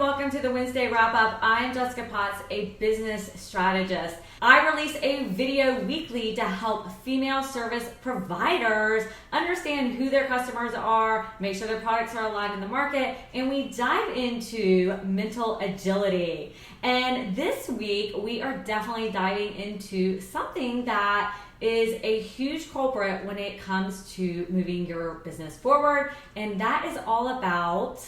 welcome to the Wednesday wrap-up. I'm Jessica Potts, a business strategist. I release a video weekly to help female service providers understand who their customers are, make sure their products are aligned in the market, and we dive into mental agility. And this week, we are definitely diving into something that is a huge culprit when it comes to moving your business forward, and that is all about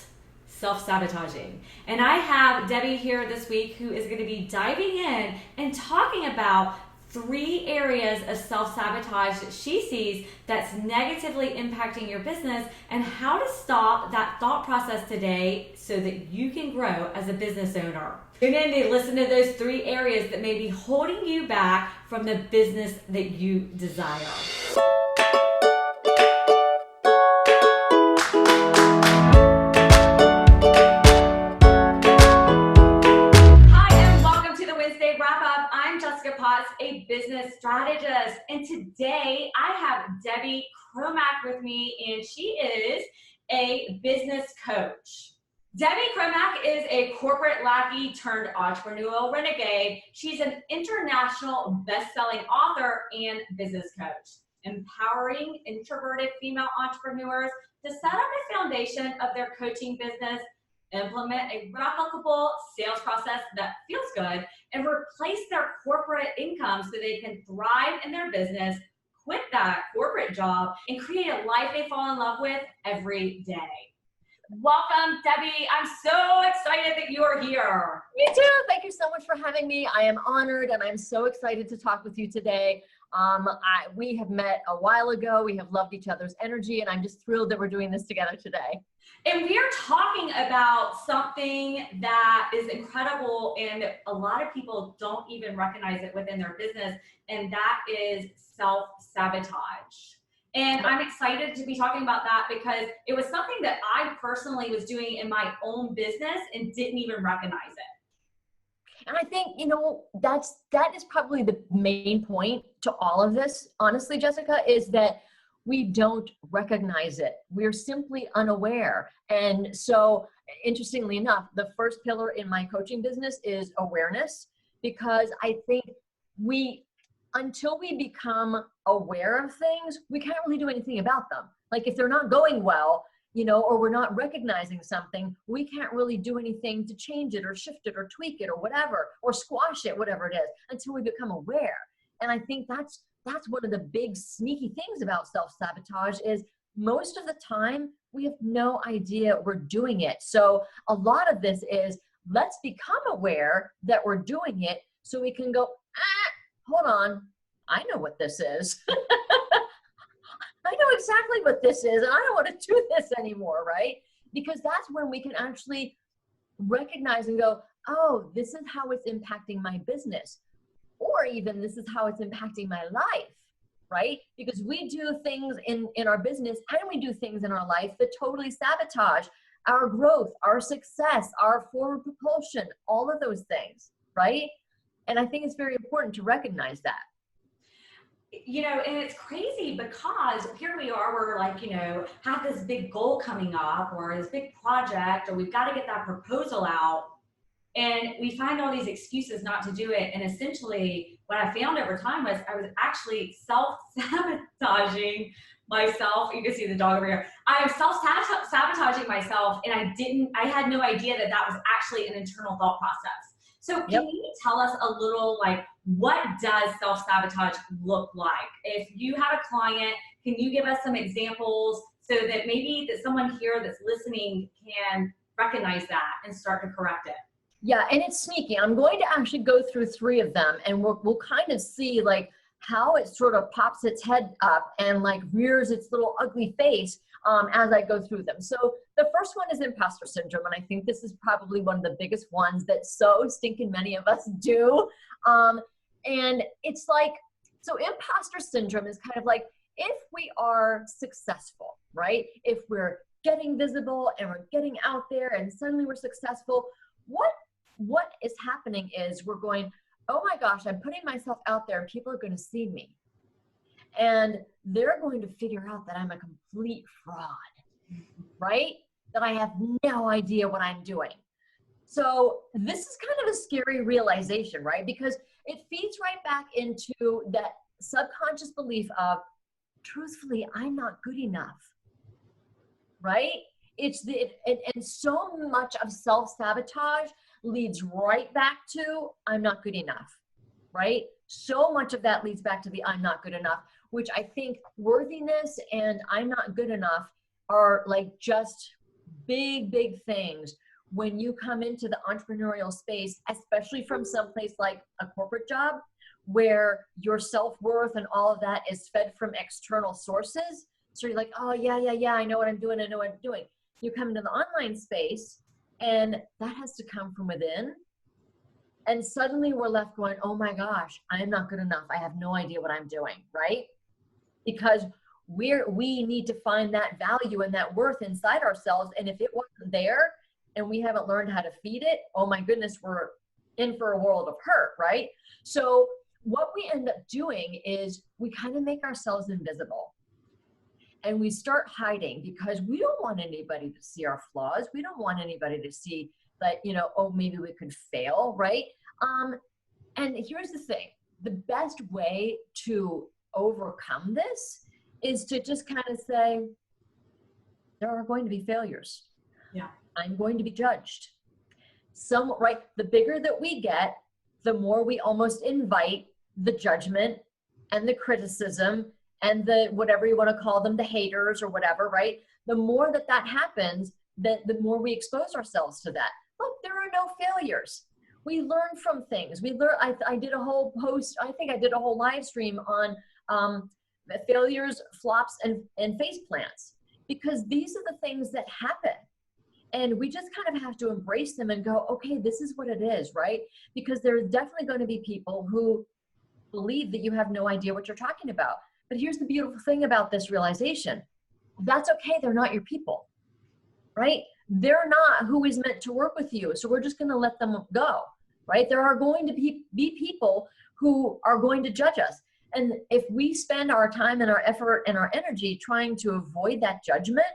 self-sabotaging. And I have Debbie here this week who is going to be diving in and talking about 3 areas of self-sabotage that she sees that's negatively impacting your business and how to stop that thought process today so that you can grow as a business owner. Tune in to listen to those 3 areas that may be holding you back from the business that you desire. A business strategist, and today I have Debbie Cromack with me, and she is a business coach. Debbie Cromack is a corporate lackey turned entrepreneurial renegade. She's an international best-selling author and business coach, empowering introverted female entrepreneurs to set up a foundation of their coaching business, implement a replicable sales process that feels good, and replace their corporate income so they can thrive in their business, quit that corporate job, and create a life they fall in love with every day. Welcome, Debbie. I'm so excited that you are here. Me too. Thank you so much for having me. I am honored and I'm so excited to talk with you today. We have met a while ago. We have loved each other's energy, and I'm just thrilled that we're doing this together today. And we are talking about something that is incredible, and a lot of people don't even recognize it within their business, and that is self-sabotage. And I'm excited to be talking about that because it was something that I personally was doing in my own business and didn't even recognize it. And I think, that is probably the main point to all of this, honestly, Jessica, is that we don't recognize it. We're simply unaware. And so, interestingly enough, the first pillar in my coaching business is awareness, because I think until we become aware of things, we can't really do anything about them. Like if they're not going well, or we're not recognizing something, we can't really do anything to change it or shift it or tweak it or whatever, or squash it, whatever it is, until we become aware. And I think that's one of the big sneaky things about self-sabotage is most of the time we have no idea we're doing it. So a lot of this is let's become aware that we're doing it so we can go, hold on, I know what this is. I know exactly what this is, and I don't want to do this anymore, right? Because that's when we can actually recognize and go, oh, this is how it's impacting my business. Or even this is how it's impacting my life, right? Because we do things in our business and we do things in our life that totally sabotage our growth, our success, our forward propulsion, all of those things, right? And I think it's very important to recognize that. And it's crazy because here we are, we're like, have this big goal coming up or this big project, or we've got to get that proposal out. And we find all these excuses not to do it. And essentially what I found over time was I was actually self-sabotaging myself. You can see the dog over here. I am self-sabotaging myself, and I had no idea that was actually an internal thought process. So can you tell us a little, what does self-sabotage look like? If you have a client, can you give us some examples so that maybe that someone here that's listening can recognize that and start to correct it? Yeah, and it's sneaky. I'm going to actually go through 3 of them, and we'll kind of see how it sort of pops its head up and rears its little ugly face as I go through them. So the first one is imposter syndrome, and I think this is probably one of the biggest ones that so stinking many of us do. And it's so imposter syndrome is kind of if we are successful, right? If we're getting visible and we're getting out there and suddenly we're successful, what is happening is we're going, oh my gosh, I'm putting myself out there and people are going to see me. And they're going to figure out that I'm a complete fraud, right? That I have no idea what I'm doing. So this is kind of a scary realization, right? Because it feeds right back into that subconscious belief of, truthfully, I'm not good enough, right? And so much of self-sabotage leads right back to I'm not good enough, right? So much of that leads back to the I'm not good enough, which I think worthiness and I'm not good enough are like just big, big things when you come into the entrepreneurial space, especially from someplace like a corporate job where your self-worth and all of that is fed from external sources. So you're like, oh yeah, I know what I'm doing. You come into the online space and that has to come from within. And suddenly we're left going, oh my gosh, I'm not good enough. I have no idea what I'm doing, right? Because we need to find that value and that worth inside ourselves. And if it wasn't there and we haven't learned how to feed it, oh my goodness, we're in for a world of hurt, right? So what we end up doing is we kind of make ourselves invisible. And we start hiding because we don't want anybody to see our flaws. We don't want anybody to see that, oh, maybe we could fail, right? And here's the thing. The best way to overcome this is to just kind of say, there are going to be failures. Yeah. I'm going to be judged. Right? The bigger that we get, the more we almost invite the judgment and the criticism and the, whatever you want to call them, the haters or whatever, right? The more that happens, the more we expose ourselves to that. Look, there are no failures. We learn from things. I did a whole post, I think I did a whole live stream on failures, flops, and face plants, because these are the things that happen. And we just kind of have to embrace them and go, okay, this is what it is, right? Because there's definitely going to be people who believe that you have no idea what you're talking about. But here's the beautiful thing about this realization. That's okay. They're not your people, right? They're not who is meant to work with you. So we're just going to let them go, right? There are going to be people who are going to judge us. And if we spend our time and our effort and our energy trying to avoid that judgment,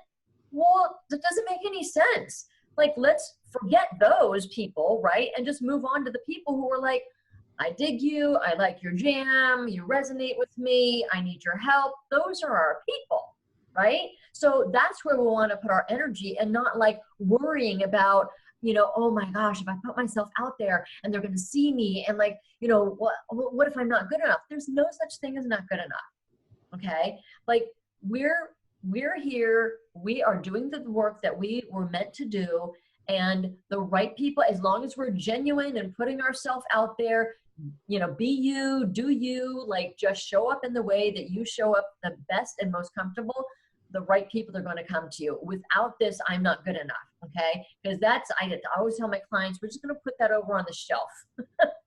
well, that doesn't make any sense. Like, let's forget those people, right? And just move on to the people who are like, I dig you, I like your jam, you resonate with me, I need your help. Those are our people, right? So that's where we want to put our energy and not like worrying about, oh my gosh, if I put myself out there and they're going to see me and like, what if I'm not good enough? There's no such thing as not good enough. Okay. Like we're here, we are doing the work that we were meant to do, and the right people, as long as we're genuine and putting ourselves out there, be you, do you, like just show up in the way that you show up the best and most comfortable, the right people are going to come to you. Without this, I'm not good enough. Okay. Because I always tell my clients, we're just going to put that over on the shelf,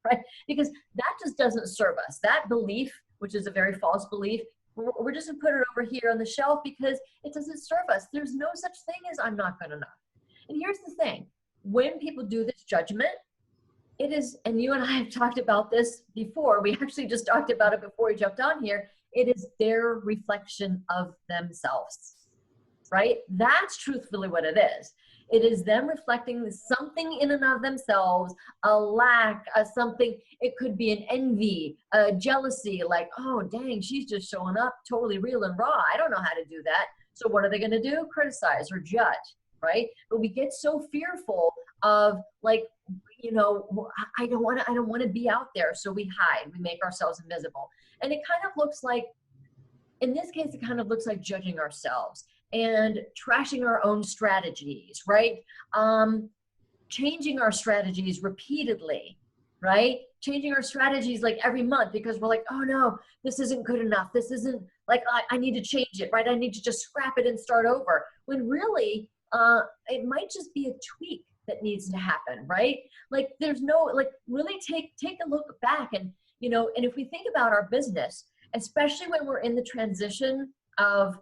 right? Because that just doesn't serve us. That belief, which is a very false belief, we're just going to put it over here on the shelf because it doesn't serve us. There's no such thing as I'm not good enough. And here's the thing. When people do this judgment, it is, and you and I have talked about this before. We actually just talked about it before we jumped on here. It is their reflection of themselves, right? That's truthfully what it is. It is them reflecting something in and of themselves, a lack, something. It could be an envy, a jealousy, like, oh, dang, she's just showing up totally real and raw. I don't know how to do that. So what are they going to do? Criticize or judge, right? But we get so fearful of like, I don't want to be out there. So we hide, we make ourselves invisible. And it kind of looks like, in this case, it kind of looks like judging ourselves and trashing our own strategies, right? Changing our strategies repeatedly, right? Changing our strategies like every month because we're like, oh no, this isn't good enough. This isn't like, I need to change it, right? I need to just scrap it and start over. When really, it might just be a tweak that needs to happen, right? Like there's no, like really take a look back and, and if we think about our business, especially when we're in the transition of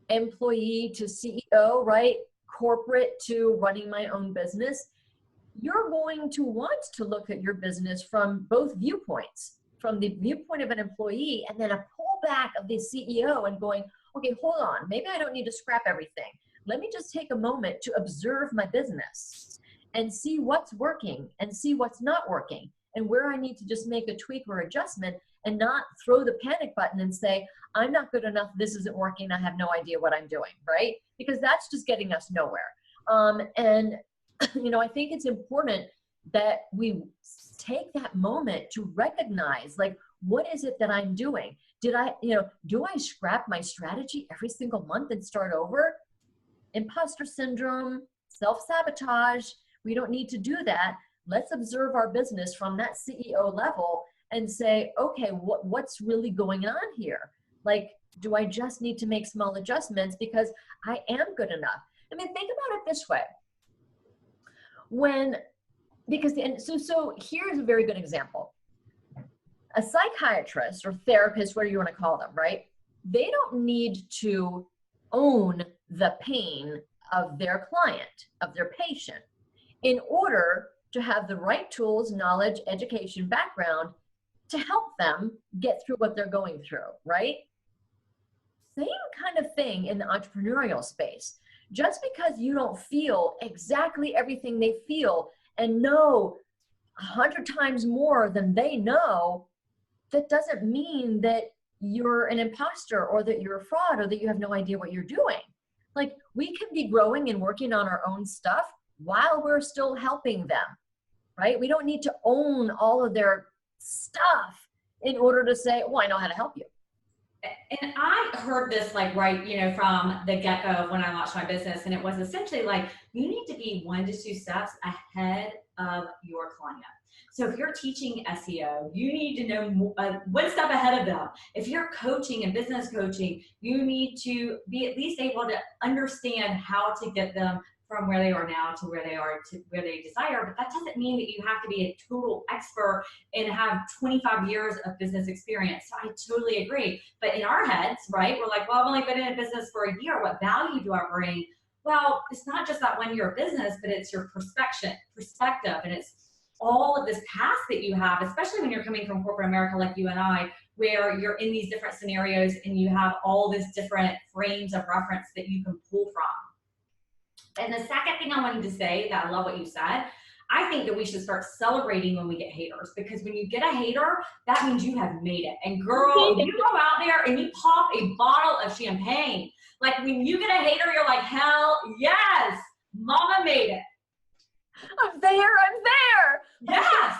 employee to CEO, right? Corporate to running my own business, you're going to want to look at your business from both viewpoints, from the viewpoint of an employee and then a pullback of the CEO and going, okay, hold on, maybe I don't need to scrap everything. Let me just take a moment to observe my business and see what's working and see what's not working and where I need to just make a tweak or adjustment and not throw the panic button and say, I'm not good enough, this isn't working, I have no idea what I'm doing, right? Because that's just getting us nowhere. And I think it's important that we take that moment to recognize, like, what is it that I'm doing? Do I scrap my strategy every single month and start over? Imposter syndrome, self-sabotage, we don't need to do that. Let's observe our business from that CEO level and say, okay, what's really going on here? Like, do I just need to make small adjustments because I am good enough? I mean, think about it this way. So here's a very good example. A psychiatrist or therapist, whatever you want to call them, right? They don't need to own the pain of their client, of their patient, in order to have the right tools, knowledge, education, background to help them get through what they're going through, right? Same kind of thing in the entrepreneurial space. Just because you don't feel exactly everything they feel and know 100 times more than they know, that doesn't mean that you're an imposter or that you're a fraud or that you have no idea what you're doing. Like, we can be growing and working on our own stuff while we're still helping them, right? We don't need to own all of their stuff in order to say, oh, I know how to help you. And I heard this from the get-go when I launched my business, and it was essentially like, you need to be 1 to 2 steps ahead of your client. So if you're teaching SEO, you need to know 1 step ahead of them. If you're coaching and business coaching, you need to be at least able to understand how to get them from where they are now to where they are to where they desire. But that doesn't mean that you have to be a total expert and have 25 years of business experience. So I totally agree. But in our heads, right, we're like, well, I've only been in a business for a year. What value do I bring? Well, it's not just that 1 year of business, but it's your perspective, and it's all of this past that you have, especially when you're coming from corporate America like you and I, where you're in these different scenarios and you have all these different frames of reference that you can pull from. And the second thing I wanted to say, that I love what you said, I think that we should start celebrating when we get haters, because when you get a hater, that means you have made it. And girl, you go out there and you pop a bottle of champagne. Like, when you get a hater, you're like, hell yes, mama made it. I'm there. Yes.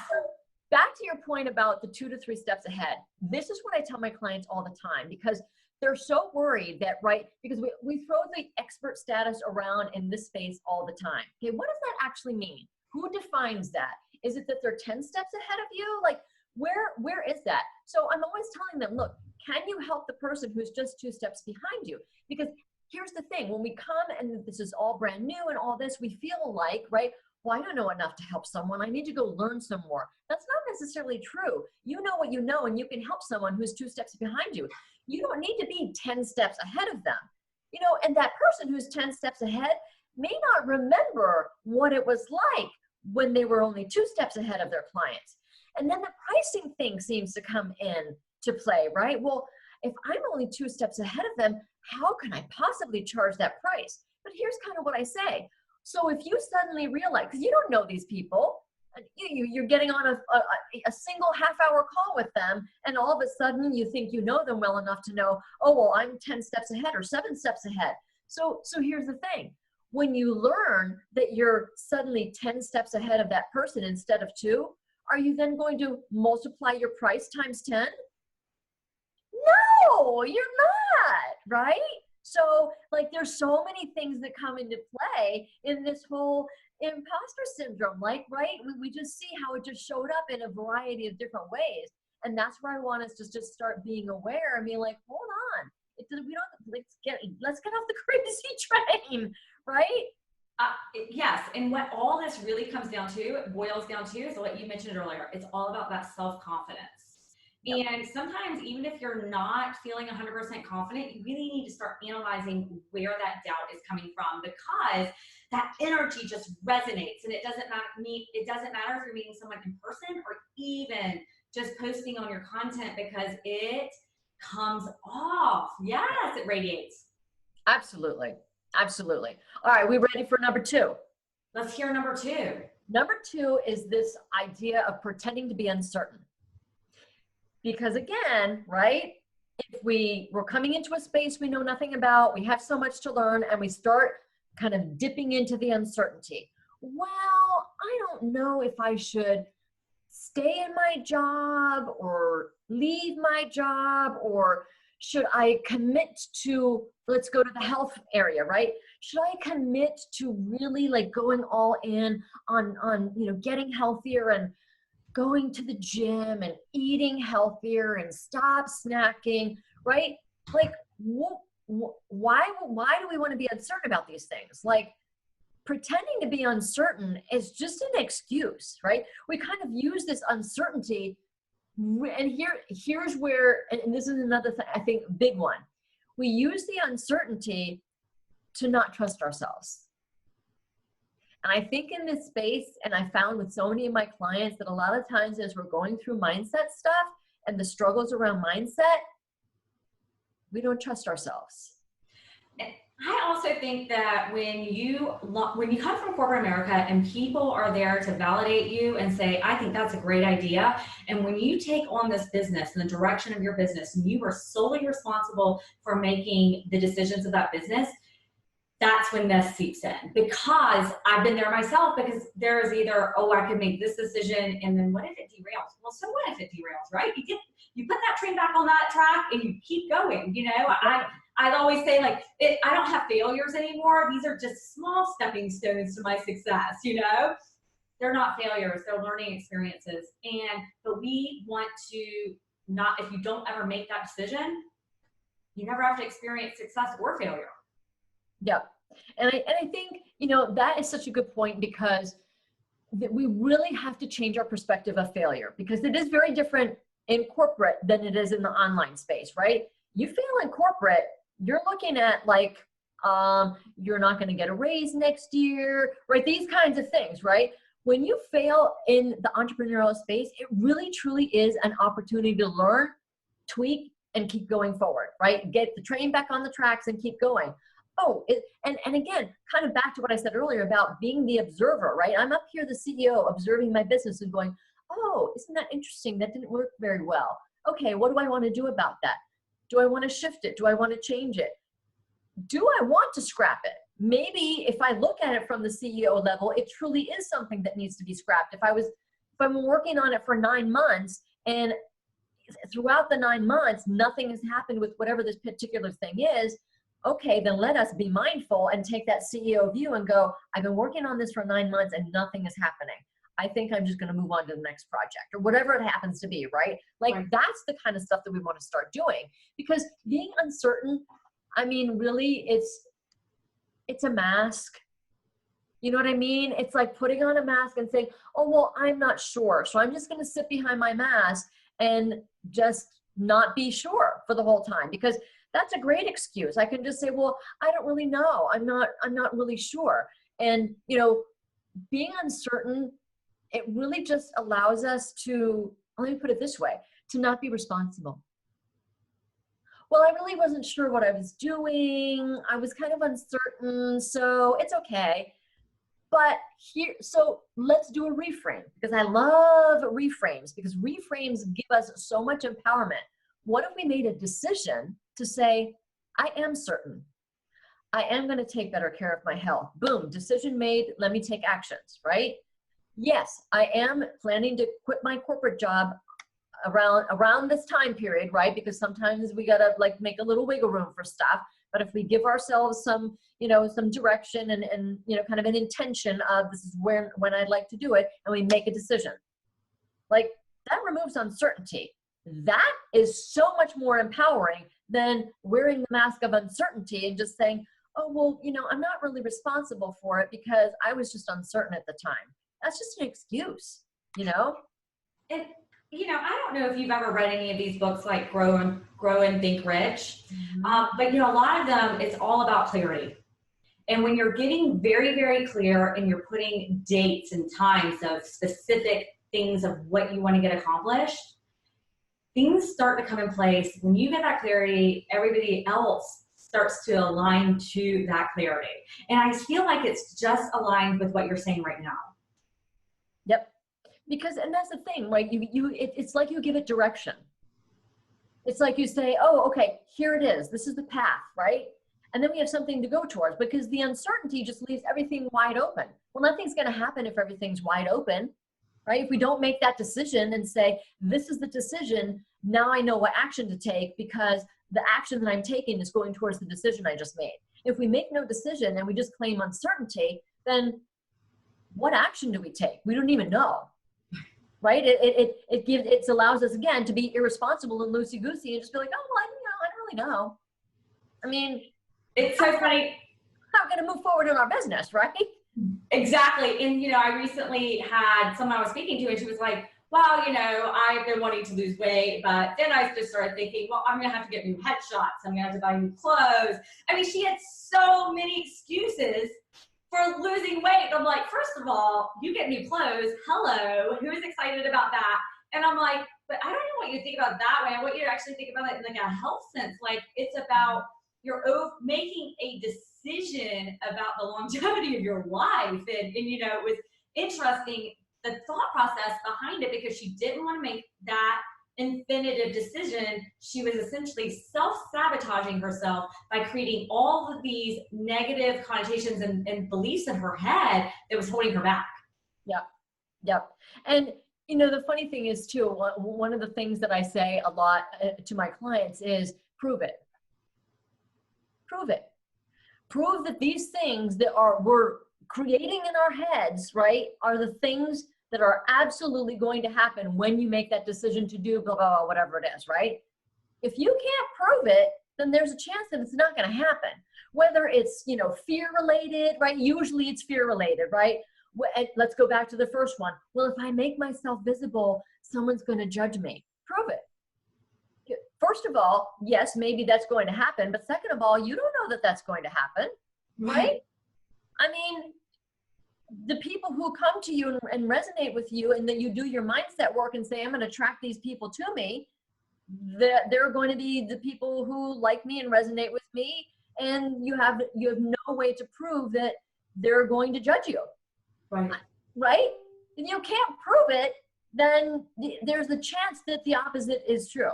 Back to your point about the 2 to 3 steps ahead. This is what I tell my clients all the time, because they're so worried that, right, because we throw the expert status around in this space all the time. Okay, what does that actually mean? Who defines that? Is it that they're 10 steps ahead of you? Like, where is that? So I'm always telling them, look, can you help the person who's just 2 steps behind you? Because here's the thing, when we come and this is all brand new and all this, we feel like, right, well, I don't know enough to help someone. I need to go learn some more. That's not necessarily true. You know what you know, and you can help someone who's 2 steps behind you. You don't need to be 10 steps ahead of them. And that person who's 10 steps ahead may not remember what it was like when they were only 2 steps ahead of their clients. And then the pricing thing seems to come in to play, right? Well, if I'm only 2 steps ahead of them, how can I possibly charge that price? But here's kind of what I say. So if you suddenly realize, because you don't know these people, you're getting on a single half-hour call with them, and all of a sudden you think you know them well enough to know, oh, well, I'm 10 steps ahead or 7 steps ahead. So here's the thing. When you learn that you're suddenly 10 steps ahead of that person instead of 2, are you then going to multiply your price times 10? No, you're not, right? So, like, there's so many things that come into play in this whole imposter syndrome, like, right? We just see how it just showed up in a variety of different ways. And that's where I want us to just start being aware and being like, hold on, let's get off the crazy train, right? Yes, and what all this really comes down to, boils down to, is what you mentioned earlier. It's all about that self-confidence. Yep. And sometimes, even if you're not feeling 100% confident, you really need to start analyzing where that doubt is coming from, because that energy just resonates. And it doesn't matter if you're meeting someone in person or even just posting on your content, because it comes off. Yes, it radiates. Absolutely. All right, we ready for number 2? Let's hear number two. Number two is this idea of pretending to be uncertain. Because again, right, if we're coming into a space we know nothing about, we have so much to learn, and we start kind of dipping into the uncertainty. Well, I don't know if I should stay in my job or leave my job, or should I commit to, let's go to the health area, right? Should I commit to really like going all in on getting healthier and going to the gym and eating healthier and stop snacking, right? Like, why do we want to be uncertain about these things? Like, pretending to be uncertain is just an excuse, right? We kind of use this uncertainty, and here's where, and this is another thing, I think, big one. We use the uncertainty to not trust ourselves. And I think in this space, and I found with so many of my clients that a lot of times as we're going through mindset stuff and the struggles around mindset, we don't trust ourselves. I also think that when you come from corporate America and people are there to validate you and say, I think that's a great idea. And when you take on this business and the direction of your business, and you are solely responsible for making the decisions of that business, that's when this seeps in. Because I've been there myself, because there is either, oh, I could make this decision, and then what if it derails? Well, so what if it derails, right? You put that train back on that track and you keep going, I'd always say, like, I don't have failures anymore. These are just small stepping stones to my success, They're not failures, they're learning experiences. But we want to not, if you don't ever make that decision, you never have to experience success or failure. Yep. And I think, that is such a good point, because we really have to change our perspective of failure, because it is very different in corporate than it is in the online space, right? You fail in corporate, you're looking at like, you're not going to get a raise next year, right? These kinds of things, right? When you fail in the entrepreneurial space, it really truly is an opportunity to learn, tweak, and keep going forward, right? Get the train back on the tracks and keep going. And again, kind of back to what I said earlier about being the observer, right? I'm up here, the CEO, observing my business and going, oh, isn't that interesting? That didn't work very well. Okay, what do I want to do about that? Do I want to shift it? Do I want to change it? Do I want to scrap it? Maybe if I look at it from the CEO level, it truly is something that needs to be scrapped. If I'm working on it for 9 months, and throughout the 9 months, nothing has happened with whatever this particular thing is, okay, then let us be mindful and take that CEO view and go, I've been working on this for 9 months and nothing is happening. I think I'm just going to move on to the next project, or whatever it happens to be, right? Like, right. That's the kind of stuff that we want to start doing, because being uncertain, I mean, really, it's a mask. You know what I mean? It's like putting on a mask and saying, oh, well, I'm not sure, so I'm just going to sit behind my mask and just not be sure for the whole time, because that's a great excuse. I can just say, well, I don't really know. I'm not really sure. And, being uncertain, it really just allows us to, let me put it this way, to not be responsible. Well, I really wasn't sure what I was doing. I was kind of uncertain, so it's okay. But so let's do a reframe, because I love reframes, because reframes give us so much empowerment. What if we made a decision to say, I am certain. I am going to take better care of my health. Boom, decision made. Let me take actions, right? Yes, I am planning to quit my corporate job around this time period, right? Because sometimes we got to like make a little wiggle room for stuff. But if we give ourselves some, some direction and kind of an intention of this is when I'd like to do it, and we make a decision, like that removes uncertainty. That is so much more empowering than wearing the mask of uncertainty and just saying, oh, well, I'm not really responsible for it because I was just uncertain at the time. That's just an excuse, And, I don't know if you've ever read any of these books like Grow and Think Rich, but, a lot of them, it's all about clarity. And when you're getting very, very clear and you're putting dates and times of specific things of what you want to get accomplished, things start to come in place. When you get that clarity, everybody else starts to align to that clarity. And I feel like it's just aligned with what you're saying right now. Yep. Because, and that's the thing, right? It's like you give it direction. It's like you say, oh, okay, here it is. This is the path, right? And then we have something to go towards, because the uncertainty just leaves everything wide open. Well, nothing's going to happen if everything's wide open, right? If we don't make that decision and say, this is the decision, now I know what action to take, because the action that I'm taking is going towards the decision I just made. If we make no decision and we just claim uncertainty, then what action do we take? We don't even know, right? It allows us, again, to be irresponsible and loosey-goosey and just be like, oh, well, I don't really know. I mean, it's so funny. How are we going to move forward in our business, right? Exactly. And, I recently had someone I was speaking to, and she was like, well, I've been wanting to lose weight, but then I just started thinking, well, I'm going to have to get new headshots. I'm going to have to buy new clothes. I mean, she had so many excuses for losing weight. I'm like, first of all, you get new clothes. Hello. Who is excited about that? And I'm like, but I don't know what you think about that way. I want you to actually think about it in like a health sense. Like, it's about you're making a decision about the longevity of your life. And it was interesting, the thought process behind it, because she didn't want to make that infinitive decision. She was essentially self-sabotaging herself by creating all of these negative connotations and beliefs in her head that was holding her back. Yep. And the funny thing is too, one of the things that I say a lot to my clients is prove it. Prove that these things that we're creating in our heads, right, are the things that are absolutely going to happen when you make that decision to do blah, blah, blah, whatever it is, right? If you can't prove it, then there's a chance that it's not going to happen. Whether it's, fear related, right? Usually it's fear related, right? Let's go back to the first one. Well, if I make myself visible, someone's going to judge me. Prove it. First of all, yes, maybe that's going to happen. But second of all, you don't know that that's going to happen, right? I mean, the people who come to you and resonate with you, and then you do your mindset work and say, I'm going to attract these people to me, they're going to be the people who like me and resonate with me. And you have no way to prove that they're going to judge you. Right? If you can't prove it, then there's a chance that the opposite is true.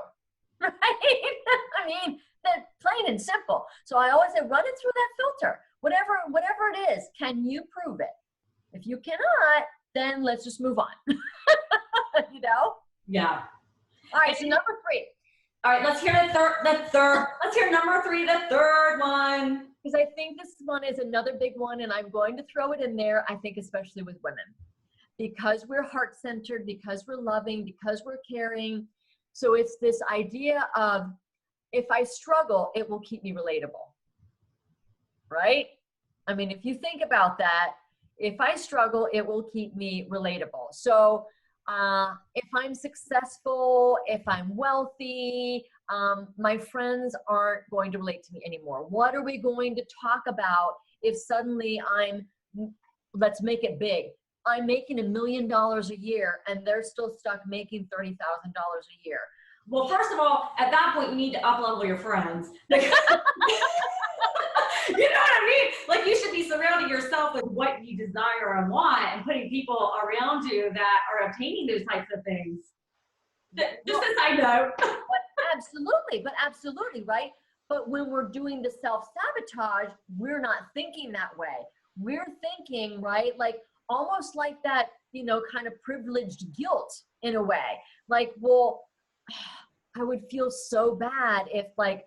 Right? I mean, that's plain and simple. So I always say, run it through that filter. Whatever it is, can you prove it? If you cannot, then let's just move on. Yeah. All right, so number 3. All right, let's hear the third. Let's hear number 3, the third one. Because I think this one is another big one, and I'm going to throw it in there, I think especially with women. Because we're heart-centered, because we're loving, because we're caring. So it's this idea of, if I struggle, it will keep me relatable. Right? I mean, if you think about that, if I struggle, it will keep me relatable. So if I'm successful, if I'm wealthy, my friends aren't going to relate to me anymore. What are we going to talk about if suddenly let's make it big. I'm making $1 million a year and they're still stuck making $30,000 a year. Well, first of all, at that point, you need to up-level your friends. You know what I mean? Like, you should be surrounding yourself with what you desire and want, and putting people around you that are obtaining those types of things. Just as I know. Absolutely, right? But when we're doing the self-sabotage, we're not thinking that way. We're thinking, right, like almost like that, kind of privileged guilt in a way. Like, well, I would feel so bad if, like,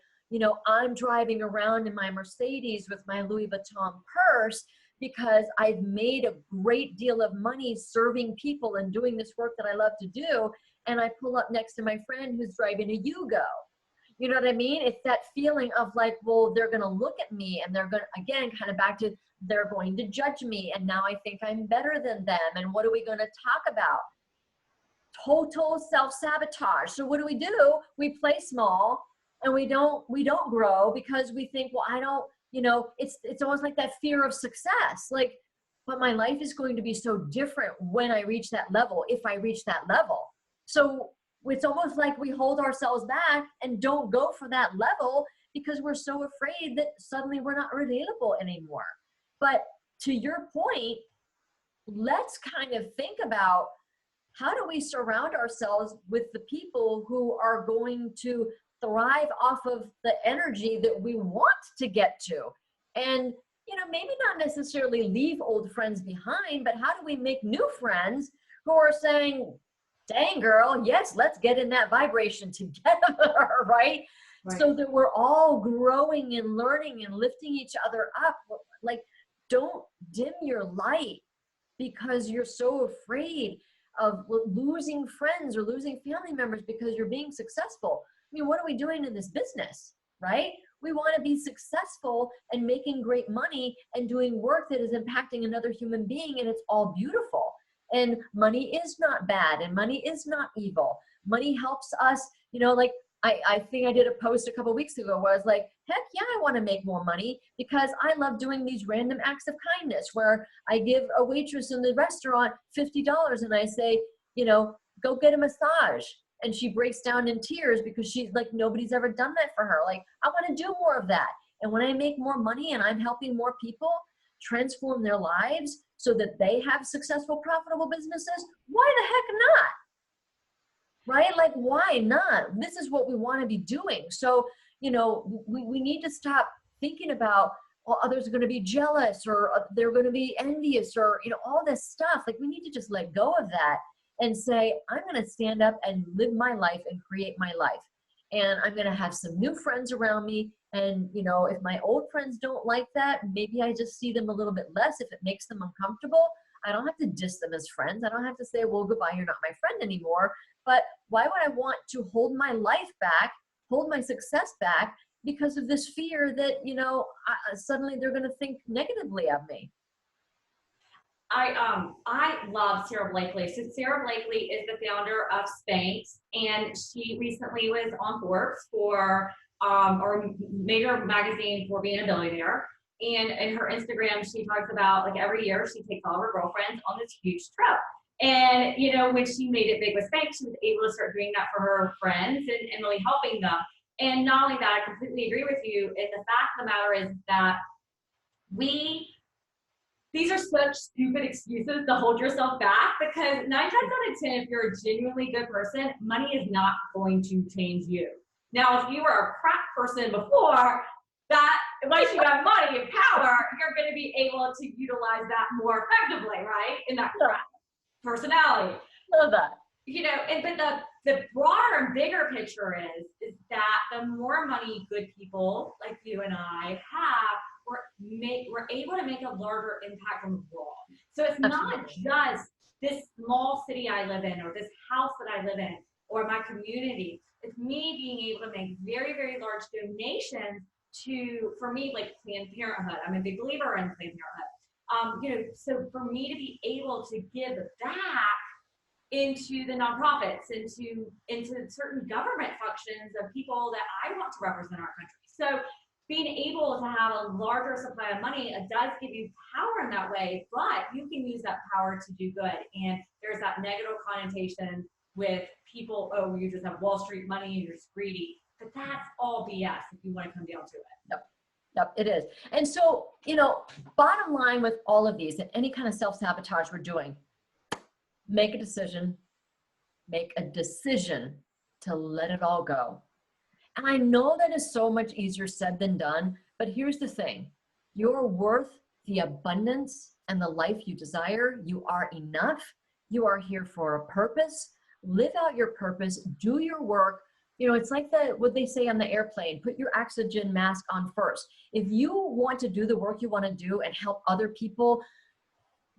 I'm driving around in my Mercedes with my Louis Vuitton purse because I've made a great deal of money serving people and doing this work that I love to do. And I pull up next to my friend who's driving a Yugo. You know what I mean? It's that feeling of like, well, they're going to look at me and they're going to, again, kind of back to, they're going to judge me. And now I think I'm better than them. And what are we going to talk about? Total self-sabotage. So what do? We play small and we don't grow because we think, well, I don't, it's almost like that fear of success. Like, but my life is going to be so different when I reach that level, if I reach that level. So it's almost like we hold ourselves back and don't go for that level because we're so afraid that suddenly we're not relatable anymore. But to your point, let's kind of think about, how do we surround ourselves with the people who are going to thrive off of the energy that we want to get to? And, maybe not necessarily leave old friends behind, but how do we make new friends who are saying, dang girl, yes, let's get in that vibration together, right? So that we're all growing and learning and lifting each other up. Like, don't dim your light because you're so afraid of losing friends or losing family members because you're being successful. I mean, what are we doing in this business, right? We want to be successful and making great money and doing work that is impacting another human being, and it's all beautiful. And money is not bad, and money is not evil. Money helps us, like, I think I did a post a couple weeks ago where I was like, heck yeah, I want to make more money because I love doing these random acts of kindness where I give a waitress in the restaurant $50 and I say, go get a massage. And she breaks down in tears because she's like, nobody's ever done that for her. Like, I want to do more of that. And when I make more money and I'm helping more people transform their lives so that they have successful, profitable businesses, why the heck not? Right? Like, why not? This is what we want to be doing. So, we need to stop thinking about, well, others are going to be jealous or they're going to be envious or, all this stuff. Like, we need to just let go of that and say, I'm going to stand up and live my life and create my life. And I'm going to have some new friends around me. And, if my old friends don't like that, maybe I just see them a little bit less. If it makes them uncomfortable, I don't have to diss them as friends. I don't have to say, well, goodbye, you're not my friend anymore. But why would I want to hold my life back, hold my success back because of this fear that, suddenly they're going to think negatively of me? I love Sarah Blakely. So Sarah Blakely is the founder of Spanx, and she recently was on Forbes for or major magazine for being a billionaire. And in her Instagram, she talks about, like, every year she takes all of her girlfriends on this huge trip. And when she made it big with Spanx, she was able to start doing that for her friends and really helping them. And not only that, I completely agree with you. And the fact of the matter is that these are such stupid excuses to hold yourself back, because 9 times out of 10, if you're a genuinely good person, money is not going to change you. Now, if you were a crap person before, that once you have money and power, you're going to be able to utilize that more effectively, right? In that crap personality. Love that. But the broader and bigger picture is that the more money good people like you and I have, we're able to make a larger impact on the world. So it's not just this small city I live in or this house that I live in or my community. It's me being able to make very, very large donations for me, like Planned Parenthood. I'm a big believer in Planned Parenthood. So for me to be able to give back into the nonprofits, into certain government functions of people that I want to represent our country. So being able to have a larger supply of money, it does give you power in that way, but you can use that power to do good. And there's that negative connotation with people, oh, you just have Wall Street money and you're just greedy. But that's all BS if you want to come down to it. Yep, it is. And so, bottom line with all of these and any kind of self-sabotage we're doing, make a decision to let it all go. And I know that is so much easier said than done, but here's the thing. You're worth the abundance and the life you desire. You are enough. You are here for a purpose. Live out your purpose. Do your work. It's like what they say on the airplane, put your oxygen mask on first. If you want to do the work you want to do and help other people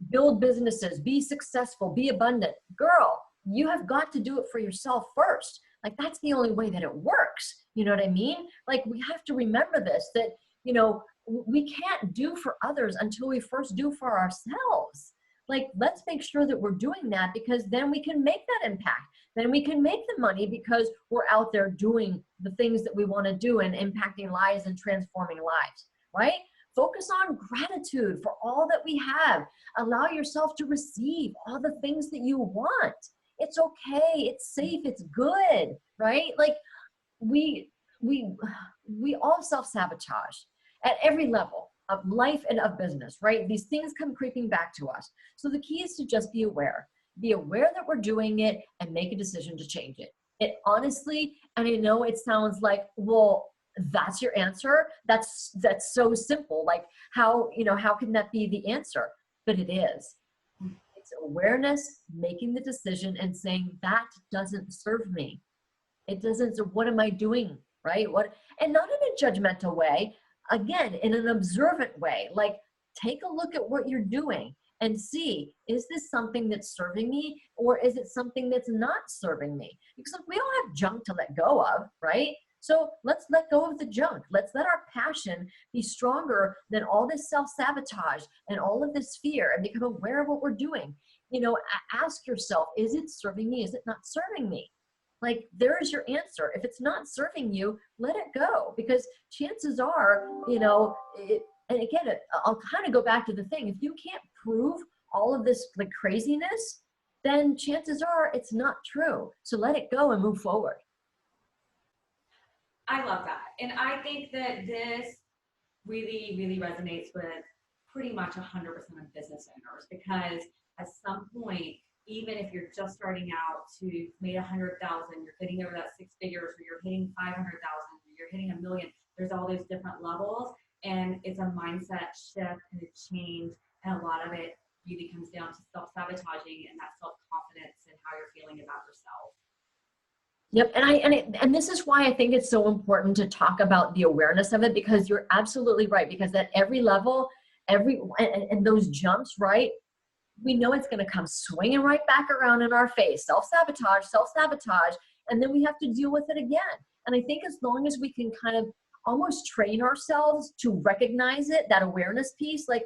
build businesses, be successful, be abundant, girl, you have got to do it for yourself first. Like, that's the only way that it works. You know what I mean? Like, we have to remember this, that, we can't do for others until we first do for ourselves. Like, let's make sure that we're doing that, because then we can make that impact. Then we can make the money because we're out there doing the things that we want to do and impacting lives and transforming lives, right? Focus on gratitude for all that we have. Allow yourself to receive all the things that you want. It's okay. It's safe. It's good, right? Like, we we all self-sabotage at every level of life and of business, right? These things come creeping back to us. So the key is to just be aware. Be aware that we're doing it and make a decision to change it. It honestly, and I know it sounds like, well, that's your answer. That's so simple. Like how can that be the answer? But it is. It's awareness, making the decision and saying that doesn't serve me. It doesn't, so what am I doing? Right? And not in a judgmental way, again, in an observant way, like take a look at what you're doing and see, is this something that's serving me or is it something that's not serving me? Because we all have junk to let go of, right? So let's let go of the junk. Let's let our passion be stronger than all this self-sabotage and all of this fear and become aware of what we're doing. Ask yourself, is it serving me? Is it not serving me? Like, there's your answer. If it's not serving you, let it go, because chances are, and again, I'll kind of go back to the thing. If you can't prove all of this like craziness, then chances are it's not true. So let it go and move forward. I love that. And I think that this really, really resonates with pretty much 100% of business owners, because at some point, even if you're just starting out to made 100,000, you're hitting over that 6 figures, or you're hitting 500,000, or you're hitting 1 million. There's all those different levels, and it's a mindset shift and a change. And a lot of it really comes down to self-sabotaging and that self-confidence and how you're feeling about yourself. Yep. And this is why I think it's so important to talk about the awareness of it, because you're absolutely right. Because at every level, and those jumps, right? We know it's going to come swinging right back around in our face. Self-sabotage, and then we have to deal with it again. And I think as long as we can kind of almost train ourselves to recognize it, that awareness piece, like,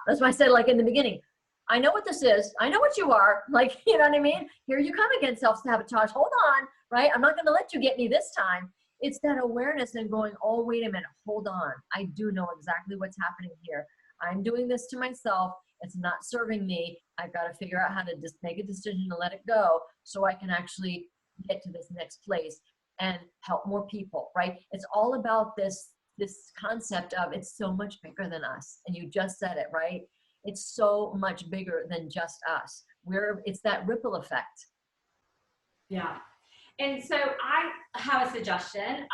that's why I said, like in the beginning, I know what this is. I know what you are. Like, you know what I mean? Here you come again, self-sabotage. Hold on, right? I'm not going to let you get me this time. It's that awareness and going, oh, wait a minute, hold on. I do know exactly what's happening here. I'm doing this to myself. It's not serving me. I've got to figure out how to just make a decision to let it go so I can actually get to this next place and help more people, right? It's all about this concept of it's so much bigger than us. And you just said it, right? It's so much bigger than just us. It's that ripple effect. Yeah. And so I have a suggestion.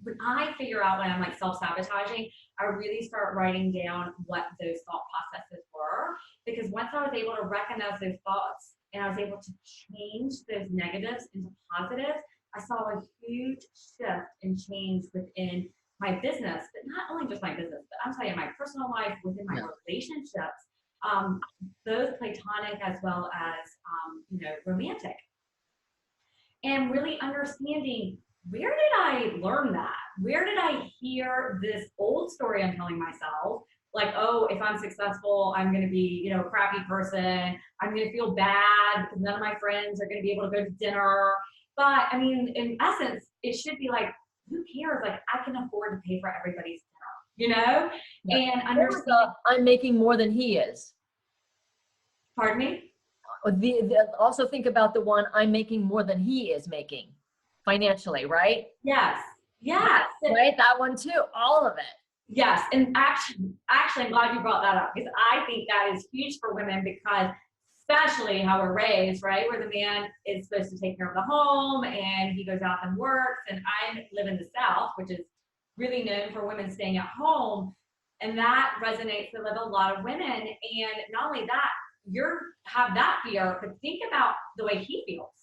When I figure out when I'm like self-sabotaging, I really start writing down what those thought processes were, because once I was able to recognize those thoughts and I was able to change those negatives into positives, I saw a huge shift and change within my business, but not only just my business, but I'm telling you, my personal life, within my relationships, both platonic as well as, romantic. And really understanding, where did I learn that? Where did I hear this old story I'm telling myself? Like, oh, if I'm successful, I'm going to be, a crappy person. I'm going to feel bad because none of my friends are going to be able to go to dinner. But I mean, in essence, it should be like, who cares? Like, I can afford to pay for everybody's dinner, and understand. I'm making more than he is. Pardon me? Also think about the one, I'm making more than he is making financially, right? Yes. Right, that one too, all of it. Yes, and actually, I'm glad you brought that up, because I think that is huge for women, because especially how we're raised, right, where the man is supposed to take care of the home and he goes out and works, and I live in the South, which is really known for women staying at home, and that resonates with a lot of women. And not only that, you have that fear, but think about the way he feels.